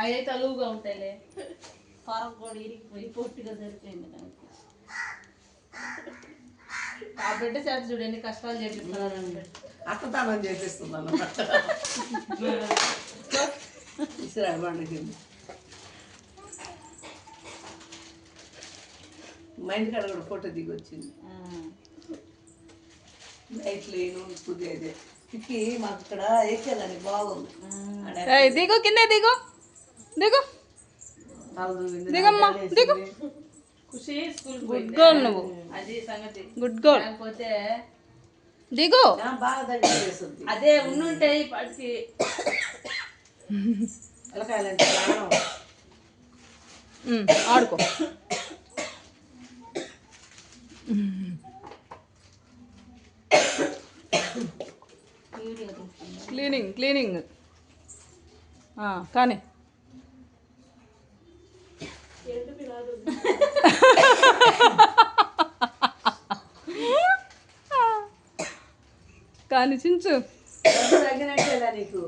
అవి తలువుగా ఉంటాయిలే. పొరం కూడా ఇరిగిపోయి పొట్టిగా సరిపోయింది దానికి. ఆ బిడ్డ చేత చూడు ఎన్ని కష్టాలు చేపిస్తున్నారు. అత్తదానం చేపిస్తున్నాను బండికి. మా ఇంటికాడ కూడా ఫోటో దిగి వచ్చింది. లైట్లు ఇప్పుడు అదే ఇప్పి మాకు ఇక్కడ ఎక్కేదానికి బాగుంది. దిగు కింద దిగు దిగు దిగమ్మా దిగు. గుడ్ గర్ల్ నువ్వు. అది సంగతి. Good girl. లేకపోతే దిగు. బాగా దగ్గర చేస్తుంది. అదే ఉండుంటే ఇప్పటికి పిల్లకాయలంటే ప్రాణం. ఆడుకో. క్లీనింగ్ క్లీనింగ్ కానీ కానీ చించు తగ్గినట్టేదా నీకు?